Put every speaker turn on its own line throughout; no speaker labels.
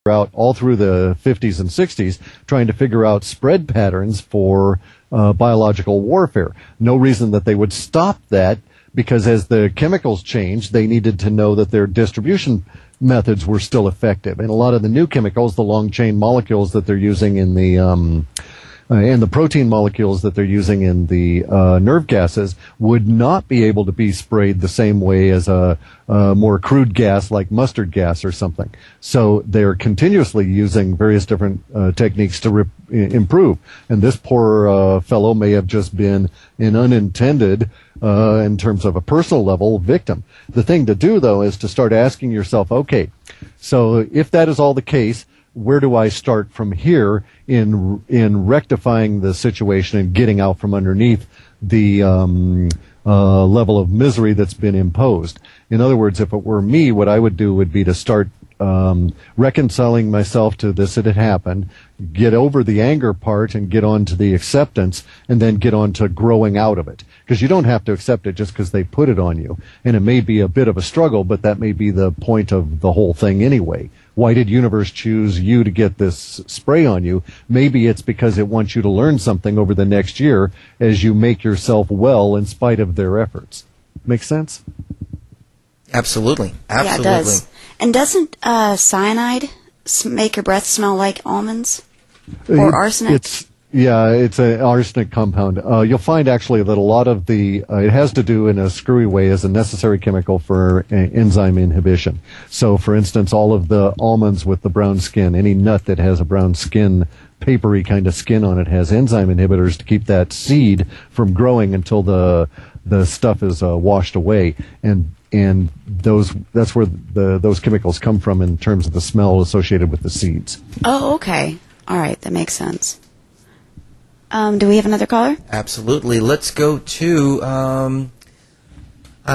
out all through the 50s and 60s, trying to figure out spread patterns for biological warfare. No reason that they would stop that, because as the chemicals changed, they needed to know that their distribution methods were still effective. And a lot of the new chemicals, the long-chain molecules that they're using in the and the protein molecules that they're using in the nerve gases, would not be able to be sprayed the same way as a more crude gas like mustard gas or something. So they're continuously using various different techniques to improve. And this poor fellow may have just been an unintended, in terms of a personal level, victim. The thing to do, though, is to start asking yourself, okay, so if that is all the case, where do I start from here in rectifying the situation and getting out from underneath the level of misery that's been imposed? In other words, if it were me, what I would do would be to start reconciling myself to this that had happened, get over the anger part and get on to the acceptance, and then get on to growing out of it. Because you don't have to accept it just because they put it on you. And it may be a bit of a struggle, but that may be the point of the whole thing anyway. Why did universe choose you to get this spray on you? Maybe it's because it wants you to learn something over the next year as you make yourself well in spite of their efforts. Make sense?
Absolutely. Absolutely.
Yeah, it does. And doesn't cyanide make your breath smell like almonds? Or arsenic?
It's an arsenic compound. You'll find actually that a lot of it has to do in a screwy way as a necessary chemical for enzyme inhibition. So, for instance, all of the almonds with the brown skin, any nut that has a brown skin, papery kind of skin on it, has enzyme inhibitors to keep that seed from growing until the stuff is washed away. And that's where those chemicals come from in terms of the smell associated with the seeds.
Oh, okay. All right, that makes sense. Do we have another caller?
Absolutely. Let's go to,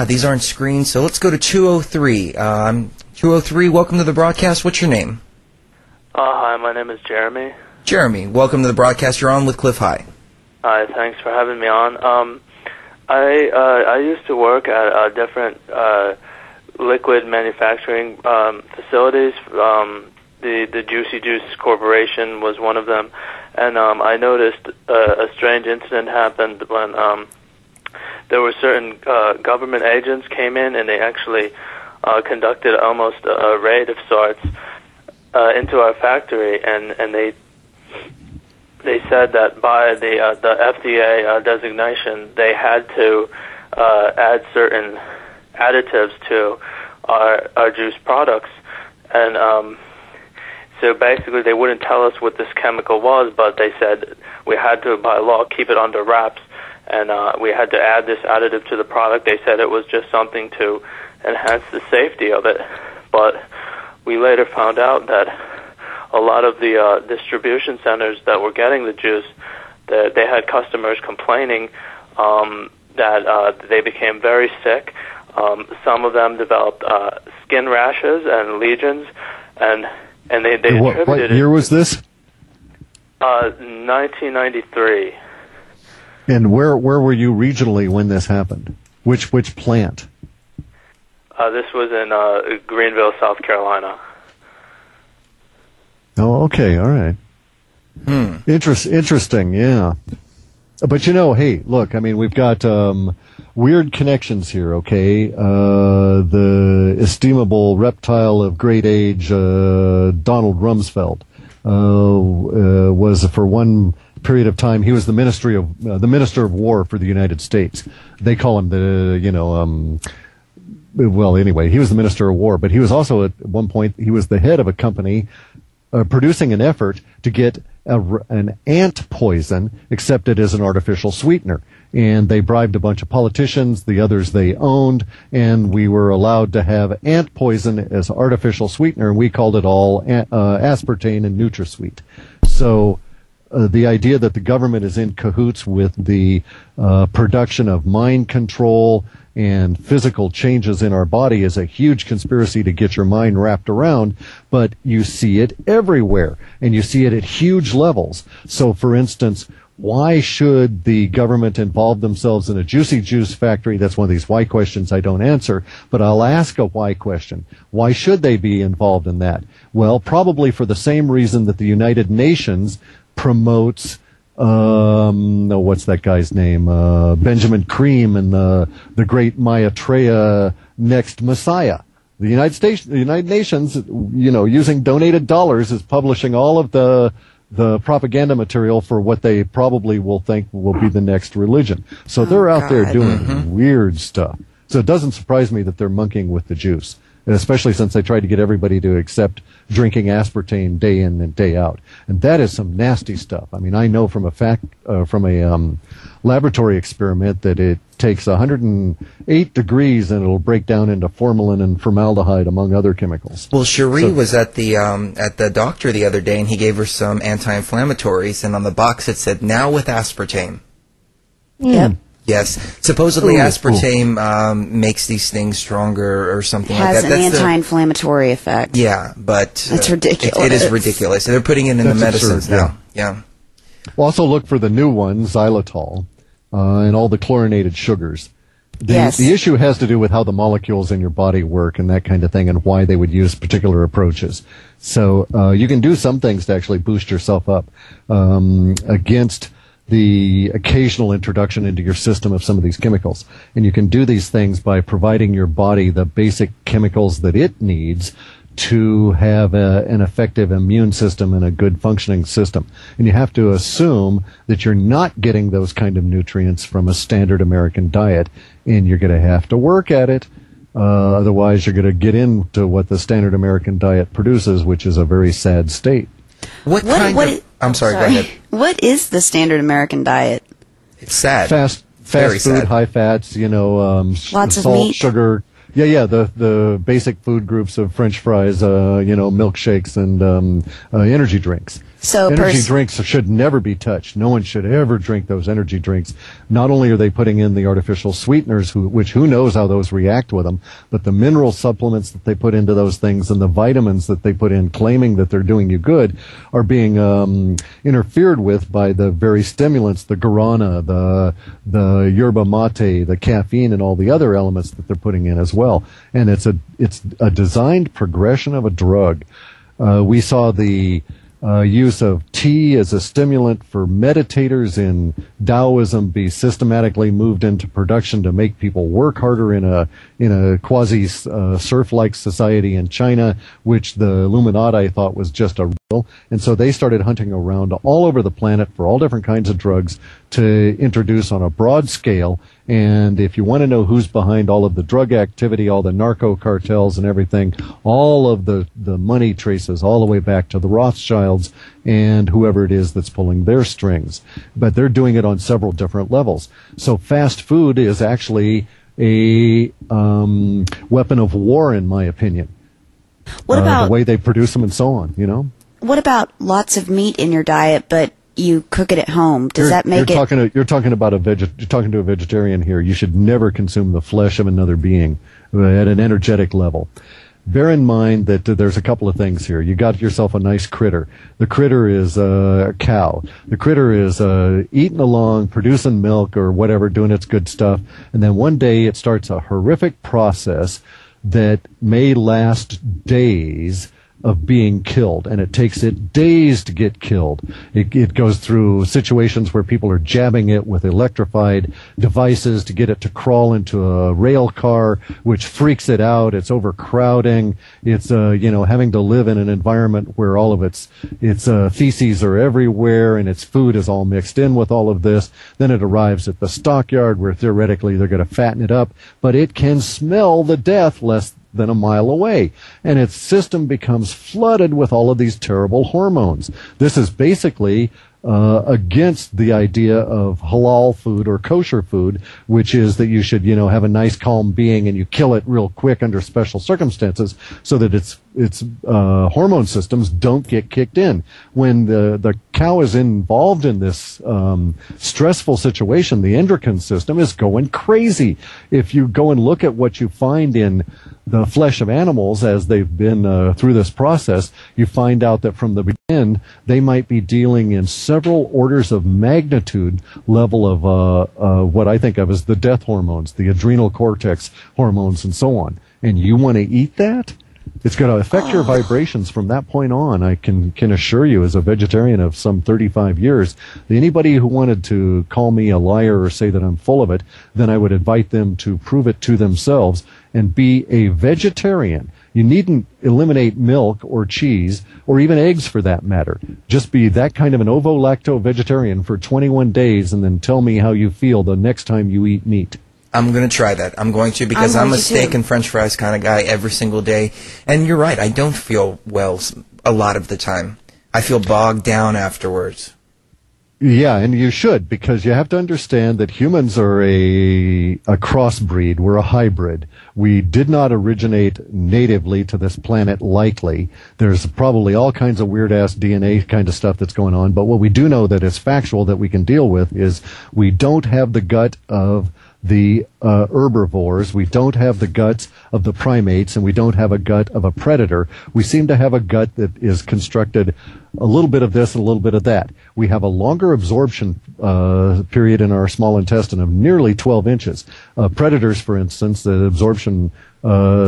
these aren't screened, so let's go to 203. 203, welcome to the broadcast. What's your name?
Hi, my name is Jeremy.
Jeremy, welcome to the broadcast. You're on with Clif High.
Hi, thanks for having me on. I used to work at different liquid manufacturing facilities. The Juicy Juice Corporation was one of them. And I noticed a strange incident happened when there were certain government agents came in, and they actually conducted almost a raid of sorts into our factory, and they said that by the FDA designation, they had to add certain additives to our juice products, and so basically, they wouldn't tell us what this chemical was, but they said we had to, by law, keep it under wraps, and we had to add this additive to the product. They said it was just something to enhance the safety of it, but we later found out that a lot of the distribution centers that were getting the juice, that they had customers complaining that they became very sick. Some of them developed skin rashes and lesions, and they attributed
what year was this?
1993.
And where were you regionally when this happened? Which plant?
This was in Greenville, South Carolina.
Oh, okay, all right. Interesting, yeah. But hey, look, I mean, we've got weird connections here, okay? The estimable reptile of great age, Donald Rumsfeld, was for one period of time, he was the Minister of War for the United States. They call him well, anyway, he was the Minister of War, but he was also at one point, he was the head of a company producing an effort to get an ant poison accepted as an artificial sweetener. And they bribed a bunch of politicians, the others they owned, and we were allowed to have ant poison as artificial sweetener, and we called it all aspartame and NutraSweet. So the idea that the government is in cahoots with the production of mind control and physical changes in our body is a huge conspiracy to get your mind wrapped around, but you see it everywhere, and you see it at huge levels. So, for instance, Why should the government involve themselves in a juicy juice factory? That's one of these why questions I don't answer, but I'll ask a why question. Why should they be involved in that? Well, probably for the same reason that the United Nations promotes what's that guy's name? Benjamin Cream and the great Maitreya next Messiah. The United Nations, using donated dollars, is publishing all of the propaganda material for what they probably will think will be the next religion. So they're out there doing weird stuff. So it doesn't surprise me that they're monkeying with the juice, especially since they tried to get everybody to accept drinking aspartame day in and day out. And that is some nasty stuff. I mean, I know from a laboratory experiment that it takes 108 degrees and it'll break down into formalin and formaldehyde, among other chemicals.
Well, Cherie was at the doctor the other day, and he gave her some anti-inflammatories, and on the box it said, now with aspartame.
Yep.
Yes. Supposedly aspartame makes these things stronger or something like that.
Has an anti-inflammatory effect.
Yeah, but
it's ridiculous.
It is ridiculous. They're putting it in the medicines now. Yeah.
We'll also look for the new one, xylitol, and all the chlorinated sugars. The issue has to do with how the molecules in your body work and that kind of thing, and why they would use particular approaches. So you can do some things to actually boost yourself up against the occasional introduction into your system of some of these chemicals. And you can do these things by providing your body the basic chemicals that it needs to have an effective immune system and a good functioning system. And you have to assume that you're not getting those kind of nutrients from a standard American diet, and you're going to have to work at it. Otherwise, you're going to get into what the standard American diet produces, which is a very sad state.
I'm sorry, go ahead.
What is the standard American diet?
It's sad.
Fast
Very
food,
sad.
high fats,
Lots of
salt,
meat.
sugar. Yeah, the basic food groups of French fries, milkshakes and energy drinks.
So
energy drinks should never be touched. No one should ever drink those energy drinks. Not only are they putting in the artificial sweeteners, which who knows how those react with them, but the mineral supplements that they put into those things and the vitamins that they put in, claiming that they're doing you good, are being interfered with by the very stimulants, the guarana, the yerba mate, the caffeine, and all the other elements that they're putting in as well. And it's a designed progression of a drug. We saw the use of tea as a stimulant for meditators in Taoism be systematically moved into production to make people work harder in a quasi serf-like society in China, which the Illuminati thought was just a real. And so they started hunting around all over the planet for all different kinds of drugs to introduce on a broad scale. And if you want to know who's behind all of the drug activity, all the narco cartels and everything, all of the money traces all the way back to the Rothschilds and whoever it is that's pulling their strings. But they're doing it on several different levels. So fast food is actually a weapon of war, in my opinion.
What about
the way they produce them and so on,
What about lots of meat in your diet, but you cook it at home? Does that make
you're talking to a vegetarian here. You should never consume the flesh of another being at an energetic level. Bear in mind that there's a couple of things here. You got yourself a nice critter. The critter is a cow. The critter is eating along, producing milk or whatever, doing its good stuff. And then one day it starts a horrific process that may last days of being killed, and it takes it days to get killed. It goes through situations where people are jabbing it with electrified devices to get it to crawl into a rail car, which freaks it out. It's overcrowding. It's having to live in an environment where all of its feces are everywhere and its food is all mixed in with all of this. Then it arrives at the stockyard where theoretically they're going to fatten it up, but it can smell the death less than a mile away, and its system becomes flooded with all of these terrible hormones. This is basically against the idea of halal food or kosher food, which is that you should, have a nice calm being and you kill it real quick under special circumstances so that its hormone systems don't get kicked in. When the cow is involved in this stressful situation, the endocrine system is going crazy. If you go and look at what you find in the flesh of animals as they've been through this process, you find out that from the beginning they might be dealing in several orders of magnitude level of what I think of as the death hormones, the adrenal cortex hormones, and so on. And you want to eat that? It's going to affect your vibrations from that point on. I can assure you, as a vegetarian of some 35 years, that anybody who wanted to call me a liar or say that I'm full of it, then I would invite them to prove it to themselves and be a vegetarian. You needn't eliminate milk or cheese or even eggs for that matter. Just be that kind of an ovo-lacto vegetarian for 21 days and then tell me how you feel the next time you eat meat.
I'm going to try that. I'm going to, because I'm a steak and french fries kind of guy every single day. And you're right, I don't feel well a lot of the time. I feel bogged down afterwards.
Yeah, and you should, because you have to understand that humans are a crossbreed. We're a hybrid. We did not originate natively to this planet likely. There's probably all kinds of weird-ass DNA kind of stuff that's going on, but what we do know that is factual that we can deal with is we don't have the gut of the herbivores, we don't have the guts of the primates, and we don't have a gut of a predator. We seem to have a gut that is constructed a little bit of this and a little bit of that. We have a longer absorption period in our small intestine of nearly 12 inches. Predators, for instance, the absorption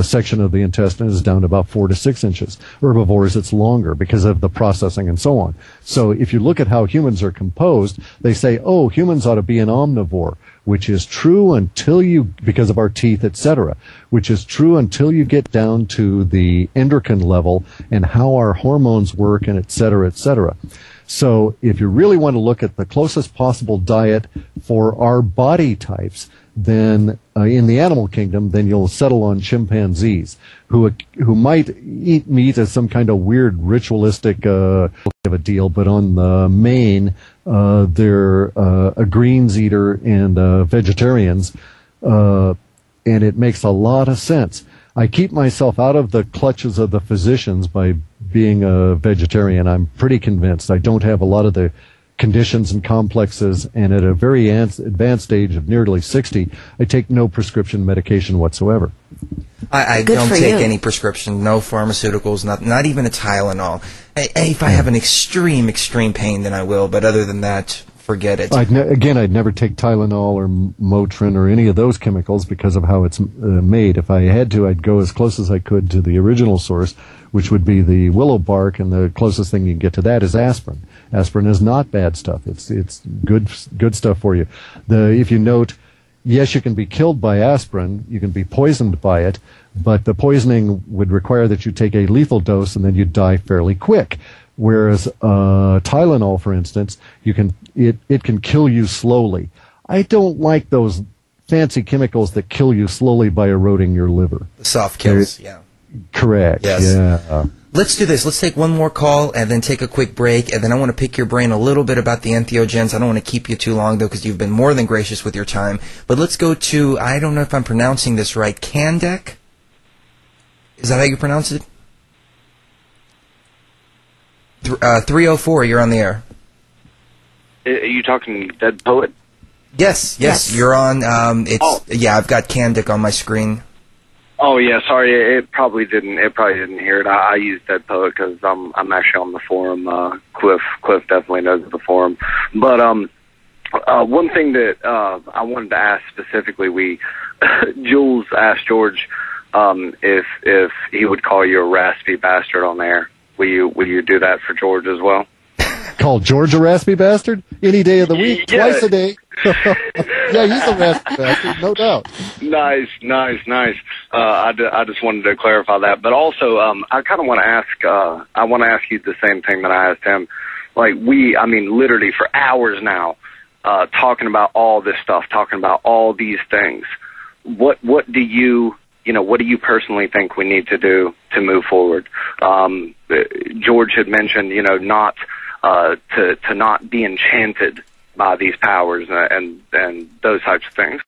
section of the intestine is down to about 4 to 6 inches. Herbivores, it's longer because of the processing and so on. So if you look at how humans are composed, they say, oh, humans ought to be an omnivore, which is true until you, because of our teeth, etc., which is true until you get down to the endocrine level and how our hormones work and etc., etc. So if you really want to look at the closest possible diet for our body types, then in the animal kingdom, then you'll settle on chimpanzees who might eat meat as some kind of weird ritualistic of a deal, but on the main, they're a greens eater and vegetarians, and it makes a lot of sense. I keep myself out of the clutches of the physicians by being a vegetarian. I'm pretty convinced. I don't have a lot of the conditions and complexes, and at a very advanced age of nearly 60, I take no prescription medication whatsoever.
I don't take any prescription, no pharmaceuticals, not even a Tylenol. If I have an extreme pain, then I will, but other than that, forget it. I'd
never take Tylenol or Motrin or any of those chemicals because of how it's made. If I had to, I'd go as close as I could to the original source, which would be the willow bark, and the closest thing you can get to that is aspirin. Aspirin is not bad stuff. It's good stuff for you. If you note, yes, you can be killed by aspirin, you can be poisoned by it, but the poisoning would require that you take a lethal dose and then you die fairly quick. Whereas Tylenol, for instance, it can kill you slowly. I don't like those fancy chemicals that kill you slowly by eroding your liver.
The soft kills, yeah.
Correct.
Yes.
Yeah.
Let's do this. Let's take one more call and then take a quick break, and then I want to pick your brain a little bit about the entheogens. I don't want to keep you too long, though, because you've been more than gracious with your time. But let's go to, I don't know if I'm pronouncing this right, Kandek? Is that how you pronounce it? 304, you're on the air.
Are you talking Dead Poet?
Yes, you're on. Yeah, I've got Kandek on my screen.
Oh yeah, sorry, it probably didn't hear it. I use Dead Poet because I'm actually on the forum. Clif definitely knows the forum. But one thing that I wanted to ask specifically, Jules asked George if he would call you a raspy bastard on air. Will you do that for George as well?
Call George a raspy bastard? Any day of the week, twice a day. Yeah, he's a raspy bastard, no doubt.
Nice. I just wanted to clarify that. But also, I kind of want to ask you the same thing that I asked him. Like, literally for hours now, talking about all this stuff, talking about all these things. What do you personally think we need to do to move forward? George had mentioned, not to not be enchanted by these powers and those types of things.